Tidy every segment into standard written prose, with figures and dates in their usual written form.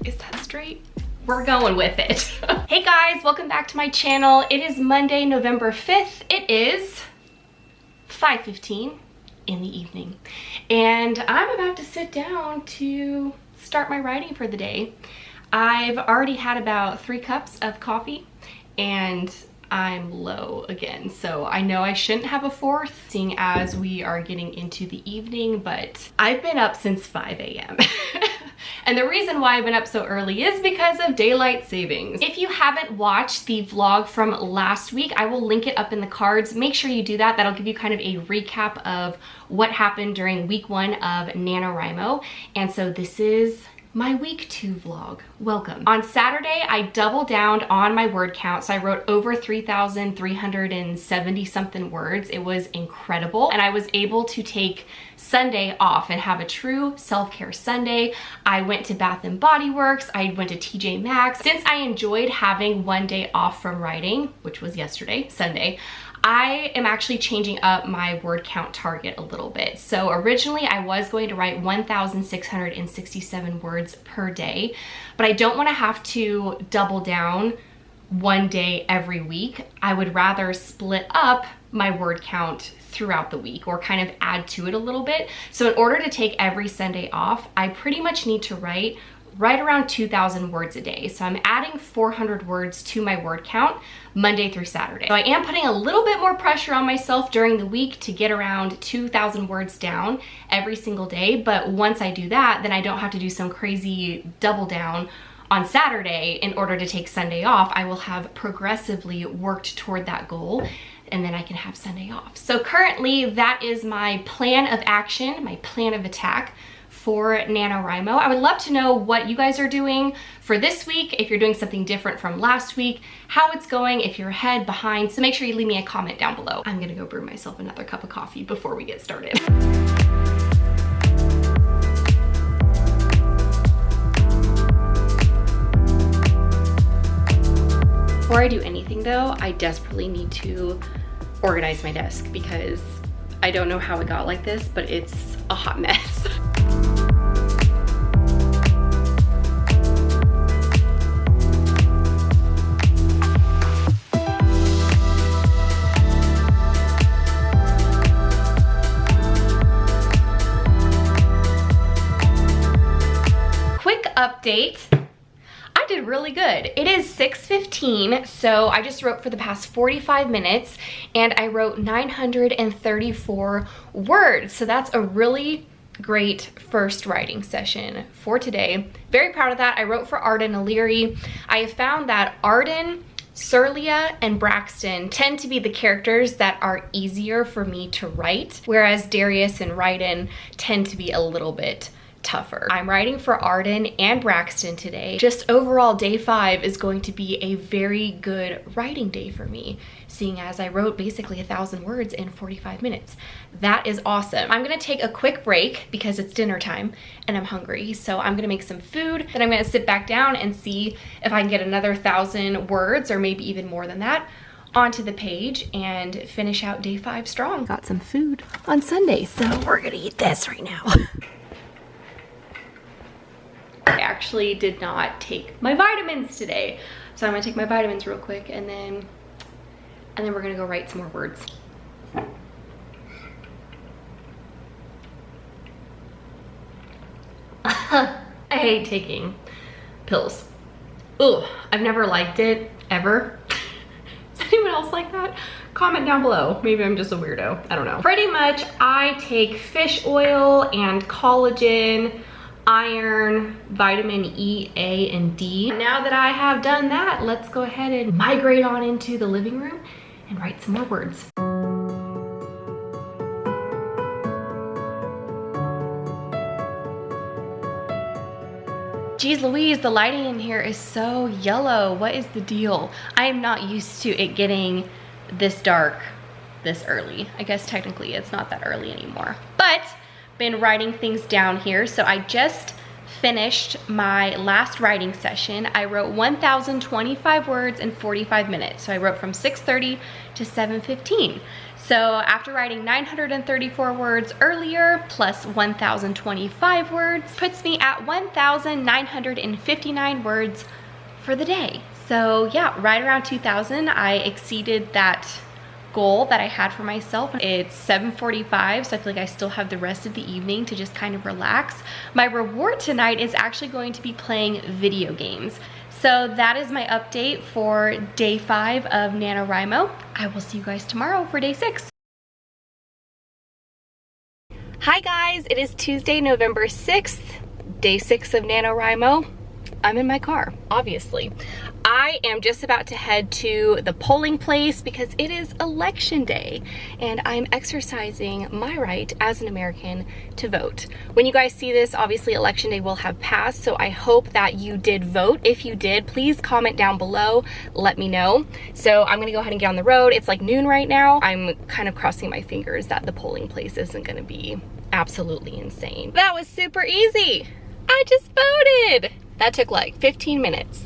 Is that straight? We're going with it. Hey guys, welcome back to my channel. It is Monday, November 5th. It is 5:15 in the evening. And I'm about to sit down to start my writing for the day. I've already had about 3 cups of coffee and I'm low again. So I know I shouldn't have a 4th, seeing as we are getting into the evening, but I've been up since 5 a.m. And the reason why I've been up so early is because of daylight savings. If you haven't watched the vlog from last week, I will link it up in the cards. Make sure you do that. That'll give you kind of a recap of what happened during week 1 of NaNoWriMo. And so this is my week 2 vlog. Welcome. On Saturday, I doubled down on my word count. So I wrote over 3,370 something words. It was incredible. And I was able to take Sunday off and have a true self-care Sunday. I went to Bath and Body Works. I went to TJ Maxx. Since I enjoyed having one day off from writing, which was yesterday, Sunday, I am actually changing up my word count target a little bit. So originally I was going to write 1,667 words per day, but I don't want to have to double down one day every week. I would rather split up my word count throughout the week or kind of add to it a little bit. So in order to take every Sunday off, I pretty much need to write right around 2,000 words a day. So I'm adding 400 words to my word count Monday through Saturday. So I am putting a little bit more pressure on myself during the week to get around 2,000 words down every single day. But once I do that, then I don't have to do some crazy double down on Saturday in order to take Sunday off. I will have progressively worked toward that goal, and then I can have Sunday off. So currently that is my plan of action, my plan of attack for NaNoWriMo. I would love to know what you guys are doing for this week, if you're doing something different from last week, how it's going, if you're ahead, behind. So make sure you leave me a comment down below. I'm gonna go brew myself another cup of coffee before we get started. Before I do anything though, I desperately need to organize my desk because I don't know how it got like this, but it's a hot mess. Quick update. I did really good. It is 6:15, so I just wrote for the past 45 minutes and I wrote 934 words. So that's a really great first writing session for today. Very proud of that. I wrote for Arden O'Leary. I have found that Arden, Surlia, and Braxton tend to be the characters that are easier for me to write, whereas Darius and Ryden tend to be a little bit tougher. I'm writing for Arden and Braxton today. Just overall, day 5 is going to be a very good writing day for me, seeing as I wrote basically 1,000 words in 45 minutes. That is awesome. I'm gonna take a quick break because it's dinner time and I'm hungry. So I'm gonna make some food, then I'm gonna sit back down and see if I can get another 1,000 words or maybe even more than that onto the page and finish out day 5 strong. Got some food on Sunday, so we're gonna eat this right now. I actually did not take my vitamins today. So I'm gonna take my vitamins real quick and then we're gonna go write some more words. I hate taking pills. Ugh, I've never liked it, ever. Is anyone else like that? Comment down below. Maybe I'm just a weirdo, I don't know. Pretty much I take fish oil and collagen, iron, vitamin E, A, and D. Now that I have done that, let's go ahead and migrate on into the living room and write some more words. Geez Louise, the lighting in here is so yellow. What is the deal? I am not used to it getting this dark this early. I guess technically it's not that early anymore, but been writing things down here. So I just finished my last writing session. I wrote 1,025 words in 45 minutes. So I wrote from 6:30 to 7:15. So after writing 934 words earlier, plus 1,025 words, puts me at 1,959 words for the day. So yeah, right around 2,000. I exceeded that goal that I had for myself. It's 7:45, so I feel like I still have the rest of the evening to just kind of relax. My reward tonight is actually going to be playing video games. So that is my update for day 5 of NaNoWriMo. I will see you guys tomorrow for day 6. Hi guys, it is Tuesday, November 6th, day 6 of NaNoWriMo. I'm in my car, obviously. I am just about to head to the polling place because it is election day and I'm exercising my right as an American to vote. When you guys see this, obviously election day will have passed, so I hope that you did vote. If you did, please comment down below, let me know. So I'm gonna go ahead and get on the road. It's like noon right now. I'm kind of crossing my fingers that the polling place isn't gonna be absolutely insane. That was super easy. I just voted. That took like 15 minutes.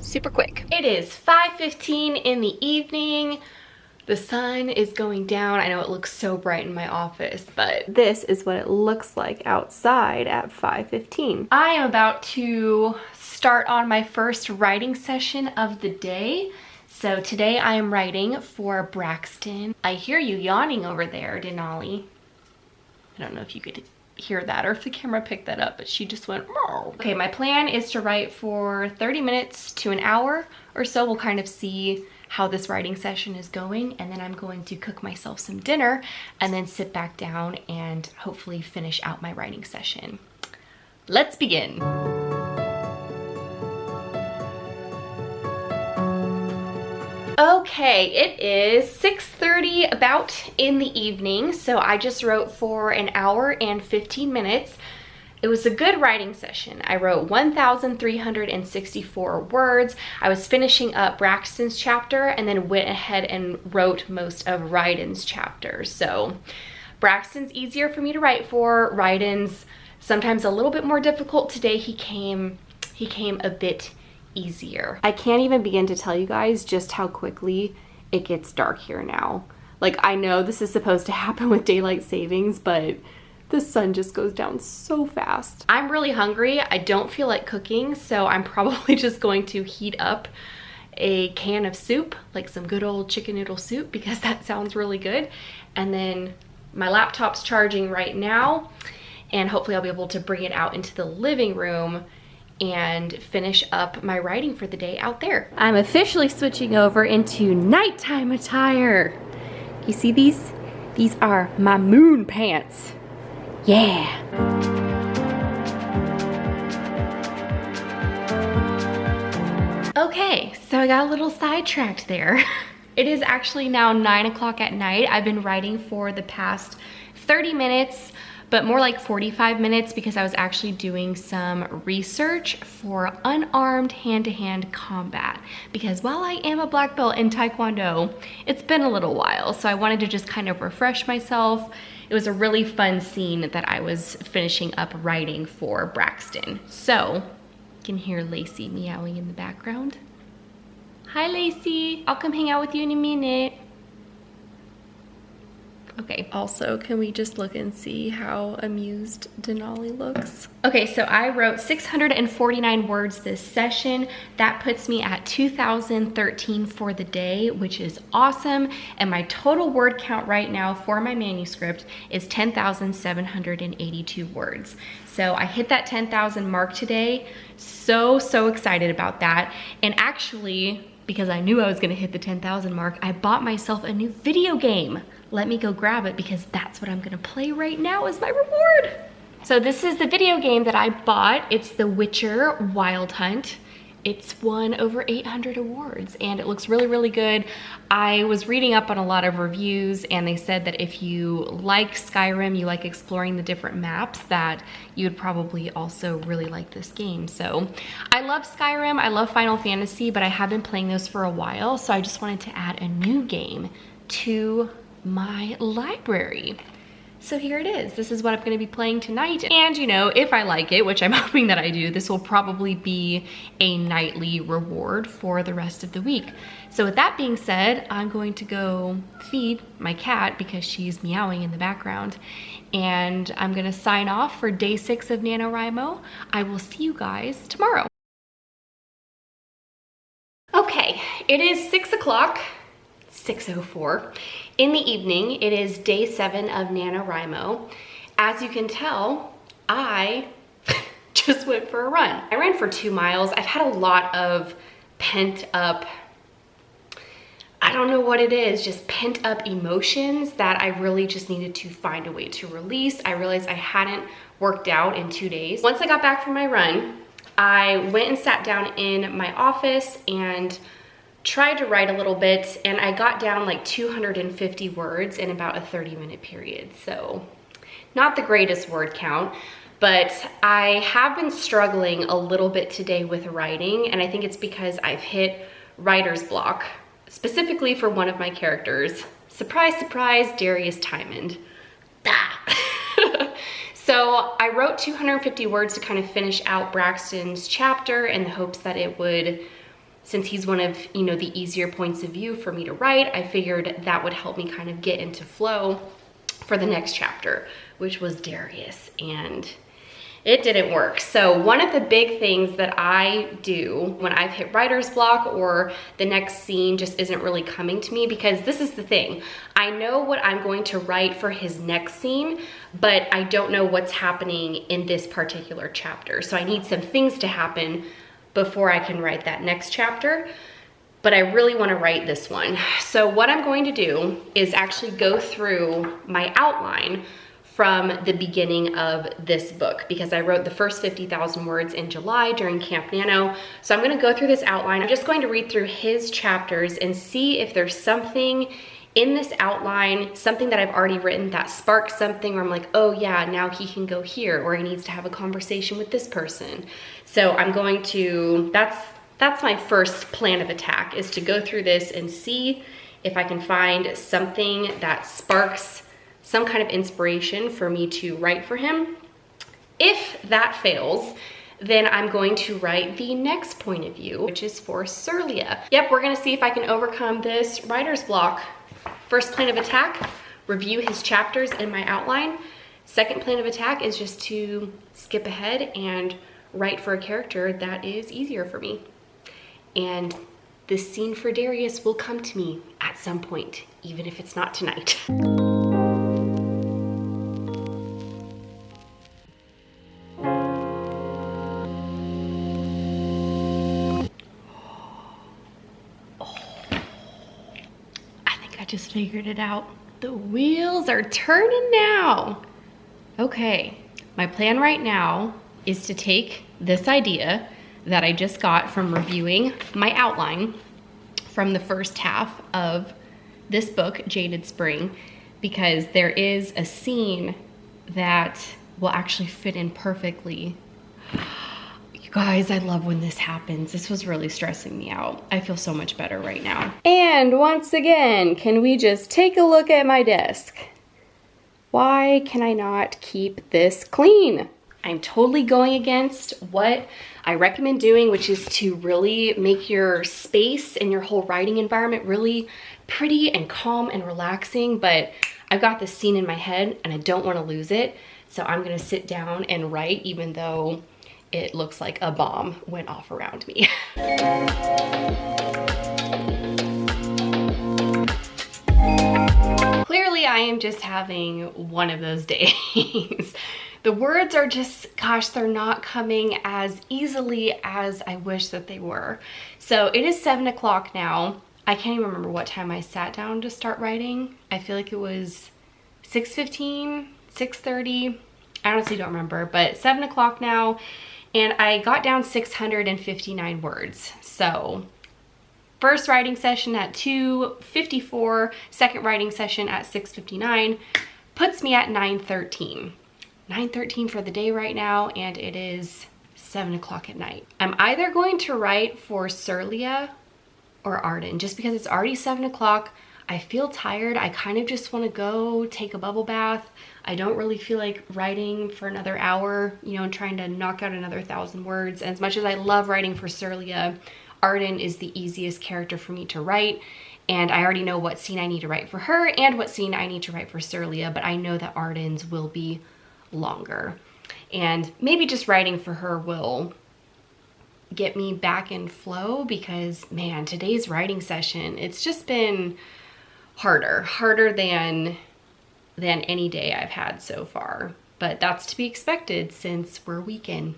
Super quick. It is 5:15 in the evening. The sun is going down. I know it looks so bright in my office, but this is what it looks like outside at 5:15. I am about to start on my first writing session of the day. So today I am writing for Braxton. I hear you yawning over there, Denali. I don't know if you could hear that or if the camera picked that up, but she just went, "Meow." Okay, my plan is to write for 30 minutes to an hour or so. We'll kind of see how this writing session is going, and then I'm going to cook myself some dinner and then sit back down and hopefully finish out my writing session. Let's begin. Okay, it is 6:30 about in the evening, so I just wrote for an hour and 15 minutes. It was a good writing session. I wrote 1,364 words. I was finishing up Braxton's chapter and then went ahead and wrote most of Ryden's chapter. So Braxton's easier for me to write for. Ryden's sometimes a little bit more difficult. Today he came a bit easier. I can't even begin to tell you guys just how quickly it gets dark here now. Like, I know this is supposed to happen with daylight savings, but the sun just goes down so fast. I'm really hungry. I don't feel like cooking, so I'm probably just going to heat up a can of soup, like some good old chicken noodle soup, because that sounds really good. And then my laptop's charging right now, and hopefully I'll be able to bring it out into the living room and finish up my writing for the day out there. I'm officially switching over into nighttime attire. You see these? These are my moon pants. Yeah. Okay, so I got a little sidetracked there. It is actually now 9 o'clock at night. I've been writing for the past 30 minutes, but more like 45 minutes because I was actually doing some research for unarmed hand-to-hand combat. Because while I am a black belt in Taekwondo, it's been a little while, so I wanted to just kind of refresh myself. It was a really fun scene that I was finishing up writing for Braxton. So, you can hear Lacey meowing in the background. Hi Lacey, I'll come hang out with you in a minute. Okay, also, can we just look and see how amused Denali looks? Okay, so I wrote 649 words this session. That puts me at 2,013 for the day, which is awesome. And my total word count right now for my manuscript is 10,782 words. So I hit that 10,000 mark today. So excited about that. And actually, because I knew I was gonna hit the 10,000 mark, I bought myself a new video game. Let me go grab it because that's what I'm gonna play right now as my reward. So this is the video game that I bought. It's The Witcher Wild Hunt. It's won over 800 awards and it looks really, really good. I was reading up on a lot of reviews and they said that if you like Skyrim, you like exploring the different maps, that you would probably also really like this game. So I love Skyrim, I love Final Fantasy, but I have been playing those for a while, so I just wanted to add a new game to my library. So here it is. This is what I'm gonna be playing tonight. And you know, if I like it, which I'm hoping that I do, this will probably be a nightly reward for the rest of the week. So with that being said, I'm going to go feed my cat because she's meowing in the background. And I'm gonna sign off for day 6 of NaNoWriMo. I will see you guys tomorrow. Okay, it is 6 o'clock. 6:04 in the evening. It is day 7 of NaNoWriMo. As you can tell, I just went for a run. I ran for 2 miles. I've had a lot of pent up, I don't know what it is, just pent up emotions that I really just needed to find a way to release. I realized I hadn't worked out in 2 days. Once I got back from my run, I went and sat down in my office and tried to write a little bit, and I got down like 250 words in about a 30-minute period. So not the greatest word count, but I have been struggling a little bit today with writing, and I think it's because I've hit writer's block, specifically for one of my characters. Surprise, surprise, Darius Tymond. So I wrote 250 words to kind of finish out Braxton's chapter in the hopes that it would, since he's one of, you know, the easier points of view for me to write, I figured that would help me kind of get into flow for the next chapter, which was Darius, and it didn't work. So one of the big things that I do when I've hit writer's block or the next scene just isn't really coming to me, because this is the thing. I know what I'm going to write for his next scene, but I don't know what's happening in this particular chapter. So I need some things to happen before I can write that next chapter, but I really want to write this one. So what I'm going to do is actually go through my outline from the beginning of this book, because I wrote the first 50,000 words in July during Camp Nano. So I'm going to go through this outline. I'm just going to read through his chapters and see if there's something in this outline, something that I've already written that sparks something where I'm like, oh yeah, now he can go here, or he needs to have a conversation with this person. So I'm going to, that's my first plan of attack, is to go through this and see if I can find something that sparks some kind of inspiration for me to write for him. If that fails, then I'm going to write the next point of view, which is for Surlia. Yep, we're gonna see if I can overcome this writer's block. First plan of attack, review his chapters in my outline. Second plan of attack is just to skip ahead and write for a character that is easier for me. And this scene for Darius will come to me at some point, even if it's not tonight. Just figured it out. The wheels are turning now. Okay, my plan right now is to take this idea that I just got from reviewing my outline from the first half of this book, Jaded Spring, because there is a scene that will actually fit in perfectly. Guys, I love when this happens. This was really stressing me out. I feel so much better right now. And once again, can we just take a look at my desk? Why can I not keep this clean? I'm totally going against what I recommend doing, which is to really make your space and your whole writing environment really pretty and calm and relaxing. But I've got this scene in my head and I don't want to lose it. So I'm gonna sit down and write, even though it looks like a bomb went off around me. Clearly, I am just having one of those days. The words are just, gosh, they're not coming as easily as I wish that they were. So it is 7 o'clock now. I can't even remember what time I sat down to start writing. I feel like it was 6:15, 6:30. I honestly don't remember, but 7 o'clock now. And I got down 659 words. So first writing session at 2:54, second writing session at 6:59, puts me at 9:13. 9:13 for the day right now, and it is 7 o'clock at night. I'm either going to write for Surlia or Arden. Just because it's already 7 o'clock, I feel tired. I kind of just want to go take a bubble bath. I don't really feel like writing for another hour, you know, and trying to knock out another 1,000 words. And as much as I love writing for Surlia, Arden is the easiest character for me to write. And I already know what scene I need to write for her and what scene I need to write for Surlia, but I know that Arden's will be longer. And maybe just writing for her will get me back in flow, because man, today's writing session, it's just been harder than any day I've had so far. But that's to be expected since we're weekend.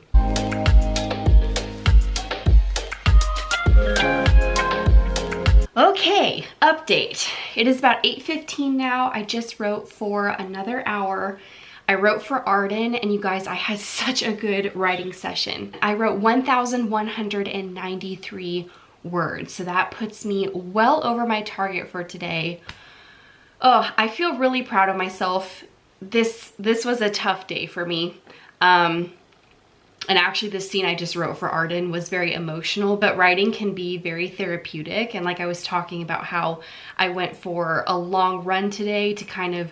Okay, update. It is about 8:15 now. I just wrote for another hour. I wrote for Arden, and you guys, I had such a good writing session. I wrote 1,193 words, so that puts me well over my target for today. Oh, I feel really proud of myself. This was a tough day for me. And actually this scene I just wrote for Arden was very emotional, but writing can be very therapeutic. And like I was talking about how I went for a long run today to kind of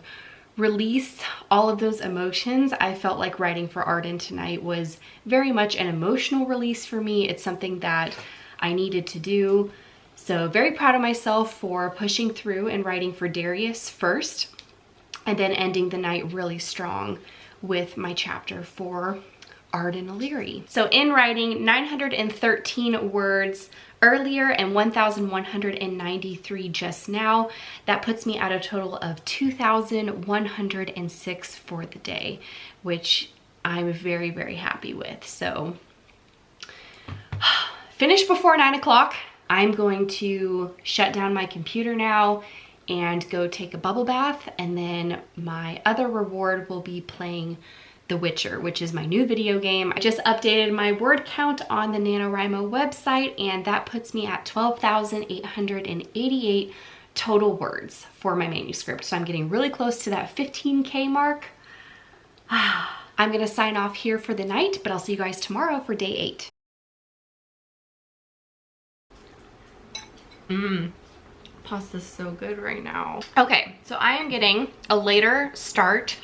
release all of those emotions, I felt like writing for Arden tonight was very much an emotional release for me. It's something that I needed to do. So very proud of myself for pushing through and writing for Darius first, and then ending the night really strong with my chapter for Arden O'Leary. So in writing, 913 words earlier and 1,193 just now. That puts me at a total of 2,106 for the day, which I'm very, very happy with. So finish before 9 o'clock. I'm going to shut down my computer now and go take a bubble bath, and then my other reward will be playing The Witcher, which is my new video game. I just updated my word count on the NaNoWriMo website, and that puts me at 12,888 total words for my manuscript. So I'm getting really close to that 15K mark. I'm gonna sign off here for the night, but I'll see you guys tomorrow for day 8. Pasta's so good right now. Okay, so I am getting a later start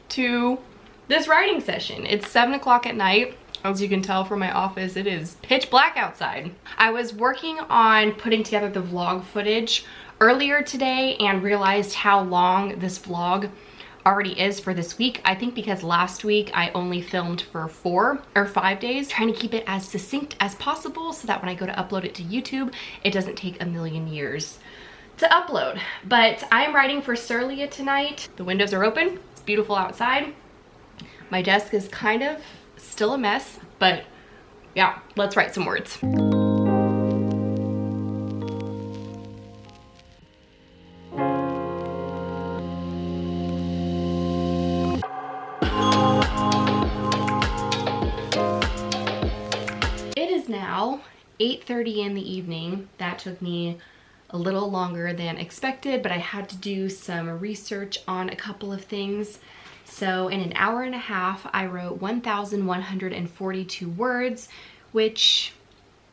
to this writing session. It's 7 o'clock at night. As you can tell from my office, it is pitch black outside. I was working on putting together the vlog footage earlier today and realized how long this vlog already is for this week. I think because last week I only filmed for 4 or 5 days, trying to keep it as succinct as possible so that when I go to upload it to YouTube, it doesn't take a million years to upload. But I'm writing for Surlia tonight. The windows are open, it's beautiful outside. My desk is kind of still a mess, but yeah, let's write some words. It is now 8:30 in the evening. That took me a little longer than expected, but I had to do some research on a couple of things. So in an hour and a half, I wrote 1,142 words, which,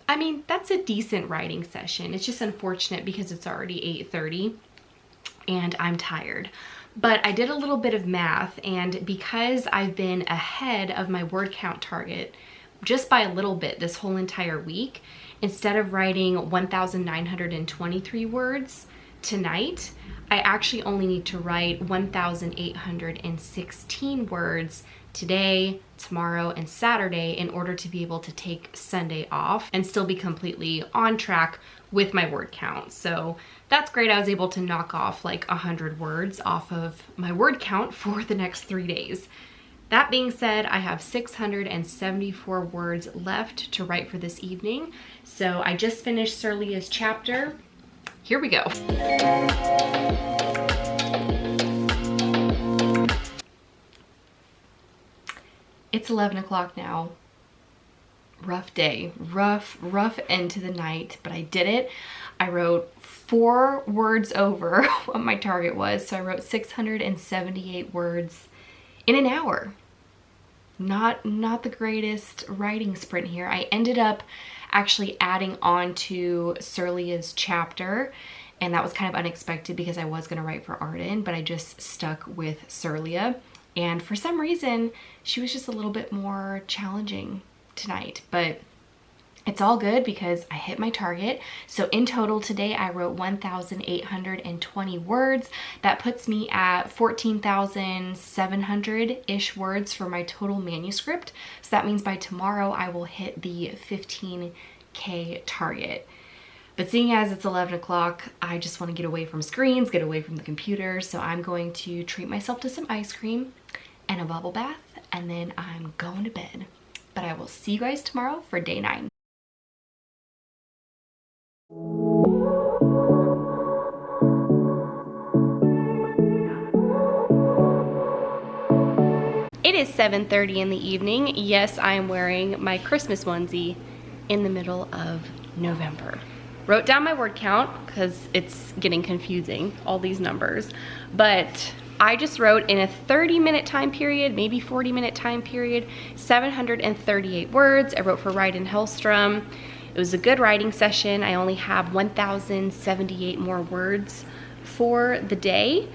I mean, that's a decent writing session. It's just unfortunate because it's already 8:30 and I'm tired. But I did a little bit of math, and because I've been ahead of my word count target just by a little bit this whole entire week, instead of writing 1,923 words tonight, I actually only need to write 1,816 words today, tomorrow, and Saturday in order to be able to take Sunday off and still be completely on track with my word count. So that's great. I was able to knock off like 100 words off of my word count for the next 3 days. That being said, I have 674 words left to write for this evening. So I just finished Surlia's chapter. Here we go. It's 11 o'clock now. Rough day, rough end to the night, but I did it. I wrote 4 words over what my target was. So I wrote 678 words in an hour. Not the greatest writing sprint here. I ended up actually adding on to Surlia's chapter, and that was kind of unexpected because I was gonna write for Arden, but I just stuck with Surlia. And for some reason, she was just a little bit more challenging tonight, but it's all good because I hit my target. So in total today, I wrote 1,820 words. That puts me at 14,700-ish words for my total manuscript. So that means by tomorrow, I will hit the 15K target. But seeing as it's 11 o'clock, I just want to get away from screens, get away from the computer. So I'm going to treat myself to some ice cream and a bubble bath, and then I'm going to bed. But I will see you guys tomorrow for day 9. It is 7:30 in the evening. Yes, I am wearing my Christmas onesie in the middle of November. Wrote down my word count because it's getting confusing, all these numbers. But I just wrote in a 30-minute time period, maybe 40-minute time period, 738 words. I wrote for Ryan Hellstrom. It was a good writing session. I only have 1,078 more words for the day,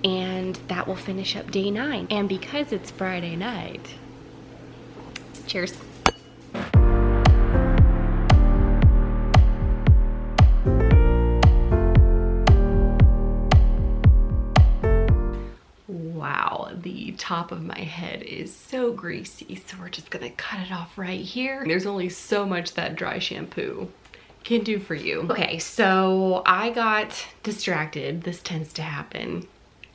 and that will finish up day 9. And because it's Friday night, cheers. Wow, the top of my head is so greasy, so we're just gonna cut it off right here. There's only so much that dry shampoo can do for you. Okay, so I got distracted. This tends to happen.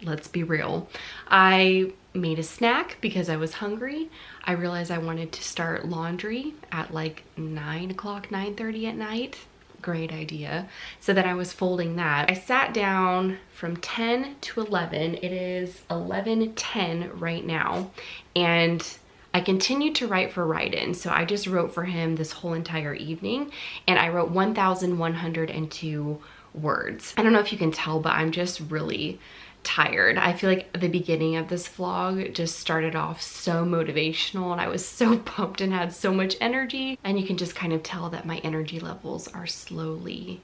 Let's be real. I made a snack because I was hungry. I realized I wanted to start laundry at like 9 o'clock, 9:30 at night. Great idea. So then I was folding that. I sat down from 10 to 11. It is 11:10 right now. And I continued to write for Ryden. So I just wrote for him this whole entire evening, and I wrote 1,102 words. I don't know if you can tell, but I'm just really tired. I feel like the beginning of this vlog just started off so motivational, and I was so pumped and had so much energy, and you can just kind of tell that my energy levels are slowly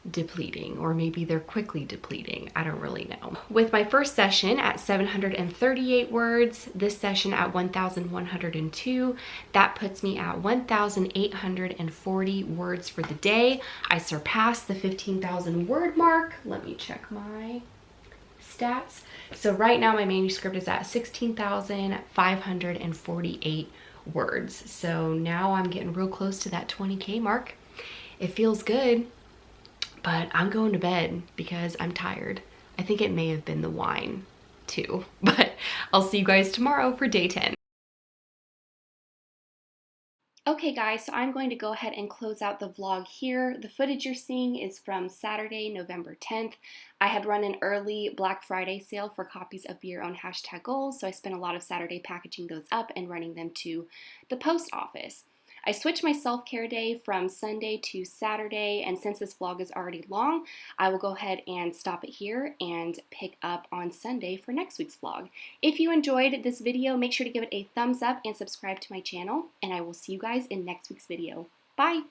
depleting, or maybe they're quickly depleting. I don't really know. With my first session at 738 words, this session at 1,102, that puts me at 1,840 words for the day. I surpassed the 15,000 word mark. Let me check my stats. So right now my manuscript is at 16,548 words. So now I'm getting real close to that 20K mark. It feels good, but I'm going to bed because I'm tired. I think it may have been the wine too, but I'll see you guys tomorrow for day 10. Okay guys, so I'm going to go ahead and close out the vlog here. The footage you're seeing is from Saturday, November 10th. I had run an early Black Friday sale for copies of Be Your Own #goals, so I spent a lot of Saturday packaging those up and running them to the post office. I switched my self-care day from Sunday to Saturday, and since this vlog is already long, I will go ahead and stop it here and pick up on Sunday for next week's vlog. If you enjoyed this video, make sure to give it a thumbs up and subscribe to my channel, and I will see you guys in next week's video. Bye!